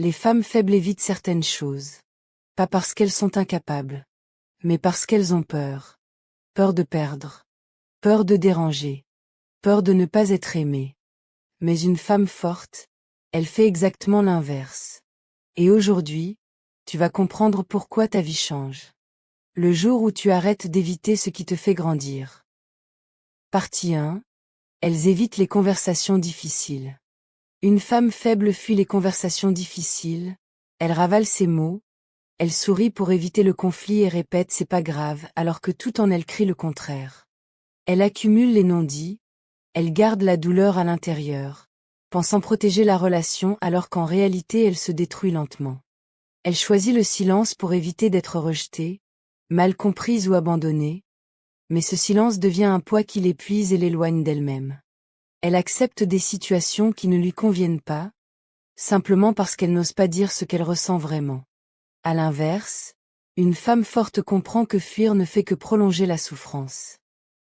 Les femmes faibles évitent certaines choses. Pas parce qu'elles sont incapables, mais parce qu'elles ont peur. Peur de perdre. Peur de déranger. Peur de ne pas être aimée. Mais une femme forte, elle fait exactement l'inverse. Et aujourd'hui, tu vas comprendre pourquoi ta vie change. Le jour où tu arrêtes d'éviter ce qui te fait grandir. Partie 1. Elles évitent les conversations difficiles. Une femme faible fuit les conversations difficiles, elle ravale ses mots, elle sourit pour éviter le conflit et répète c'est pas grave alors que tout en elle crie le contraire. Elle accumule les non-dits, elle garde la douleur à l'intérieur, pensant protéger la relation alors qu'en réalité elle se détruit lentement. Elle choisit le silence pour éviter d'être rejetée, mal comprise ou abandonnée, mais ce silence devient un poids qui l'épuise et l'éloigne d'elle-même. Elle accepte des situations qui ne lui conviennent pas, simplement parce qu'elle n'ose pas dire ce qu'elle ressent vraiment. À l'inverse, une femme forte comprend que fuir ne fait que prolonger la souffrance.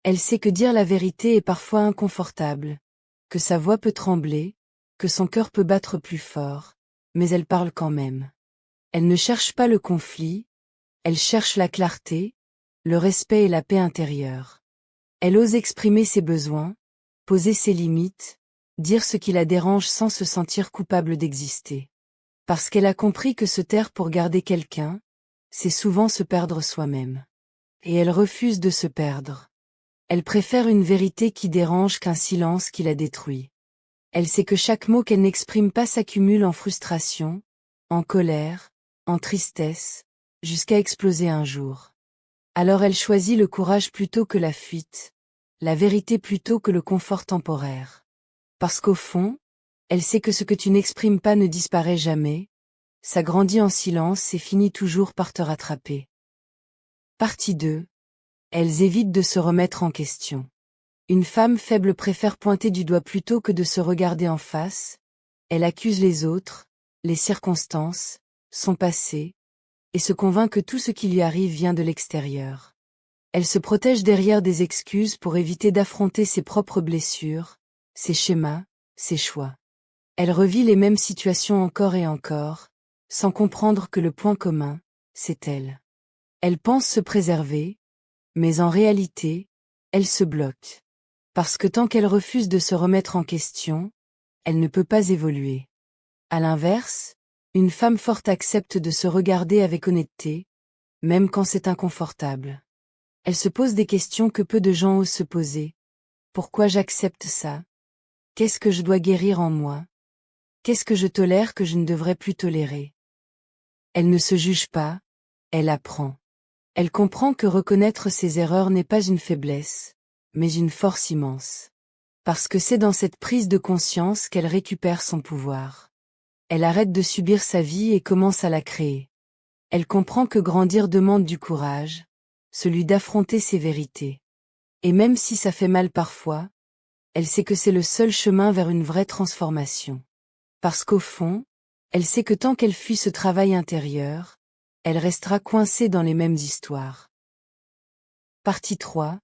Elle sait que dire la vérité est parfois inconfortable, que sa voix peut trembler, que son cœur peut battre plus fort, mais elle parle quand même. Elle ne cherche pas le conflit, elle cherche la clarté, le respect et la paix intérieure. Elle ose exprimer ses besoins, poser ses limites, dire ce qui la dérange sans se sentir coupable d'exister. Parce qu'elle a compris que se taire pour garder quelqu'un, c'est souvent se perdre soi-même. Et elle refuse de se perdre. Elle préfère une vérité qui dérange qu'un silence qui la détruit. Elle sait que chaque mot qu'elle n'exprime pas s'accumule en frustration, en colère, en tristesse, jusqu'à exploser un jour. Alors elle choisit le courage plutôt que la fuite, la vérité plutôt que le confort temporaire. Parce qu'au fond, elle sait que ce que tu n'exprimes pas ne disparaît jamais, ça grandit en silence et finit toujours par te rattraper. Partie 2. Elles évitent de se remettre en question. Une femme faible préfère pointer du doigt plutôt que de se regarder en face, elle accuse les autres, les circonstances, son passé, et se convainc que tout ce qui lui arrive vient de l'extérieur. Elle se protège derrière des excuses pour éviter d'affronter ses propres blessures, ses schémas, ses choix. Elle revit les mêmes situations encore et encore, sans comprendre que le point commun, c'est elle. Elle pense se préserver, mais en réalité, elle se bloque. Parce que tant qu'elle refuse de se remettre en question, elle ne peut pas évoluer. À l'inverse, une femme forte accepte de se regarder avec honnêteté, même quand c'est inconfortable. Elle se pose des questions que peu de gens osent se poser. Pourquoi j'accepte ça? Qu'est-ce que je dois guérir en moi? Qu'est-ce que je tolère que je ne devrais plus tolérer? Elle ne se juge pas, elle apprend. Elle comprend que reconnaître ses erreurs n'est pas une faiblesse, mais une force immense. Parce que c'est dans cette prise de conscience qu'elle récupère son pouvoir. Elle arrête de subir sa vie et commence à la créer. Elle comprend que grandir demande du courage, celui d'affronter ses vérités. Et même si ça fait mal parfois, elle sait que c'est le seul chemin vers une vraie transformation. Parce qu'au fond, elle sait que tant qu'elle fuit ce travail intérieur, elle restera coincée dans les mêmes histoires. Partie 3.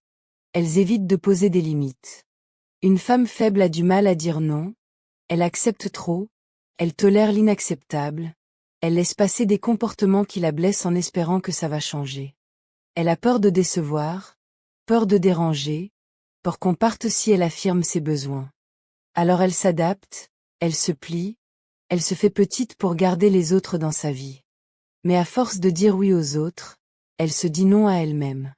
Elles évitent de poser des limites. Une femme faible a du mal à dire non, elle accepte trop, elle tolère l'inacceptable, elle laisse passer des comportements qui la blessent en espérant que ça va changer. Elle a peur de décevoir, peur de déranger, peur qu'on parte si elle affirme ses besoins. Alors elle s'adapte, elle se plie, elle se fait petite pour garder les autres dans sa vie. Mais à force de dire oui aux autres, elle se dit non à elle-même.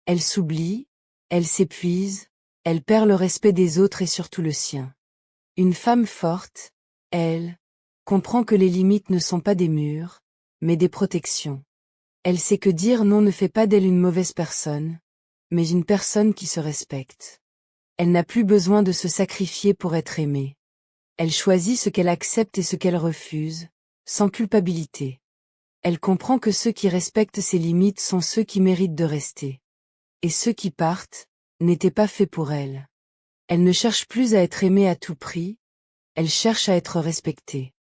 Elle s'oublie, elle s'épuise, elle perd le respect des autres et surtout le sien. Une femme forte, elle, comprend que les limites ne sont pas des murs, mais des protections. Elle sait que dire non ne fait pas d'elle une mauvaise personne, mais une personne qui se respecte. Elle n'a plus besoin de se sacrifier pour être aimée. Elle choisit ce qu'elle accepte et ce qu'elle refuse, sans culpabilité. Elle comprend que ceux qui respectent ses limites sont ceux qui méritent de rester. Et ceux qui partent, n'étaient pas faits pour elle. Elle ne cherche plus à être aimée à tout prix, elle cherche à être respectée.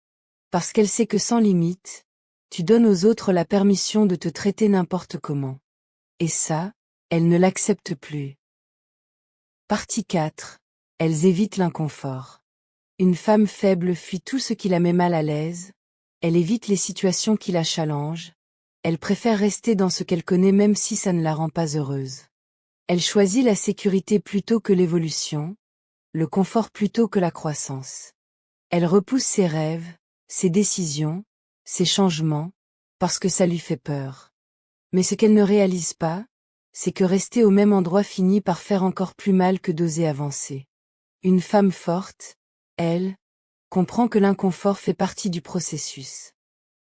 Parce qu'elle sait que sans limite, tu donnes aux autres la permission de te traiter n'importe comment. Et ça, elle ne l'accepte plus. Partie 4. Elles évitent l'inconfort. Une femme faible fuit tout ce qui la met mal à l'aise, Elle évite les situations qui la challengent. Elle préfère rester dans ce qu'elle connaît même si ça ne la rend pas heureuse. Elle choisit la sécurité plutôt que l'évolution, le confort plutôt que la croissance. Elle repousse ses rêves, ses décisions, ses changements, parce que ça lui fait peur. Mais ce qu'elle ne réalise pas, c'est que rester au même endroit finit par faire encore plus mal que d'oser avancer. Une femme forte, elle, comprend que l'inconfort fait partie du processus.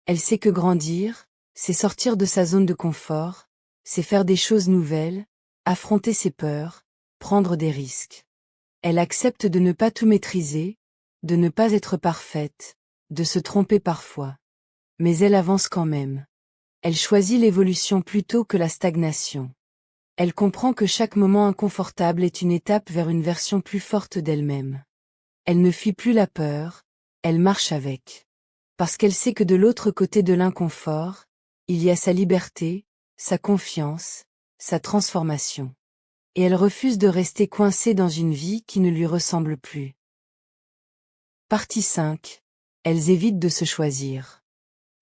Elle sait que grandir, c'est sortir de sa zone de confort, c'est faire des choses nouvelles, affronter ses peurs, prendre des risques. Elle accepte de ne pas tout maîtriser, de ne pas être parfaite, de se tromper parfois. Mais elle avance quand même. Elle choisit l'évolution plutôt que la stagnation. Elle comprend que chaque moment inconfortable est une étape vers une version plus forte d'elle-même. Elle ne fuit plus la peur, elle marche avec. Parce qu'elle sait que de l'autre côté de l'inconfort, il y a sa liberté, sa confiance, sa transformation. Et elle refuse de rester coincée dans une vie qui ne lui ressemble plus. Partie 5. Elles évitent de se choisir.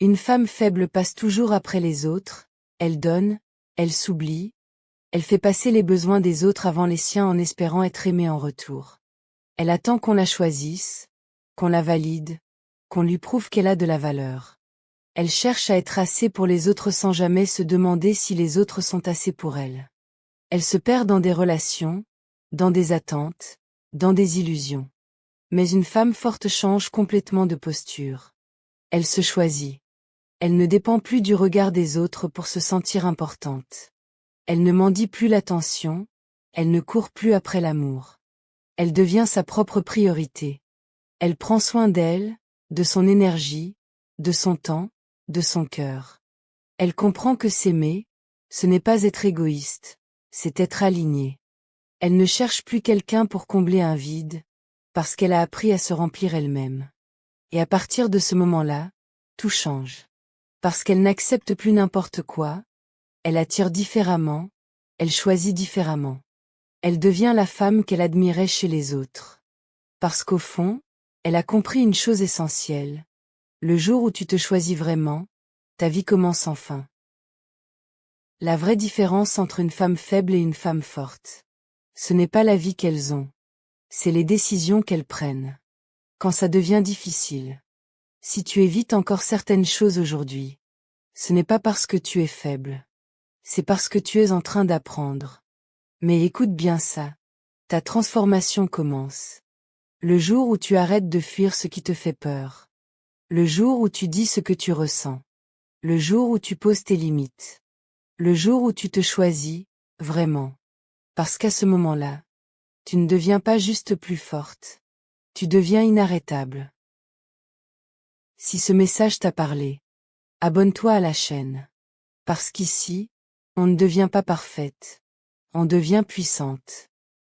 Une femme faible passe toujours après les autres, elle donne, elle s'oublie, elle fait passer les besoins des autres avant les siens en espérant être aimée en retour. Elle attend qu'on la choisisse, qu'on la valide, qu'on lui prouve qu'elle a de la valeur. Elle cherche à être assez pour les autres sans jamais se demander si les autres sont assez pour elle. Elle se perd dans des relations, dans des attentes, dans des illusions. Mais une femme forte change complètement de posture. Elle se choisit. Elle ne dépend plus du regard des autres pour se sentir importante. Elle ne mendie plus l'attention, elle ne court plus après l'amour. Elle devient sa propre priorité. Elle prend soin d'elle, de son énergie, de son temps, de son cœur. Elle comprend que s'aimer, ce n'est pas être égoïste, c'est être aligné. Elle ne cherche plus quelqu'un pour combler un vide, parce qu'elle a appris à se remplir elle-même. Et à partir de ce moment-là, tout change. Parce qu'elle n'accepte plus n'importe quoi, elle attire différemment, elle choisit différemment. Elle devient la femme qu'elle admirait chez les autres. Parce qu'au fond, elle a compris une chose essentielle. Le jour où tu te choisis vraiment, ta vie commence enfin. La vraie différence entre une femme faible et une femme forte, ce n'est pas la vie qu'elles ont, c'est les décisions qu'elles prennent. Quand ça devient difficile. Si tu évites encore certaines choses aujourd'hui, ce n'est pas parce que tu es faible. C'est parce que tu es en train d'apprendre. Mais écoute bien ça. Ta transformation commence. Le jour où tu arrêtes de fuir ce qui te fait peur. Le jour où tu dis ce que tu ressens. Le jour où tu poses tes limites. Le jour où tu te choisis, vraiment. Parce qu'à ce moment-là, tu ne deviens pas juste plus forte. Tu deviens inarrêtable. Si ce message t'a parlé, abonne-toi à la chaîne. Parce qu'ici, on ne devient pas parfaite. On devient puissante.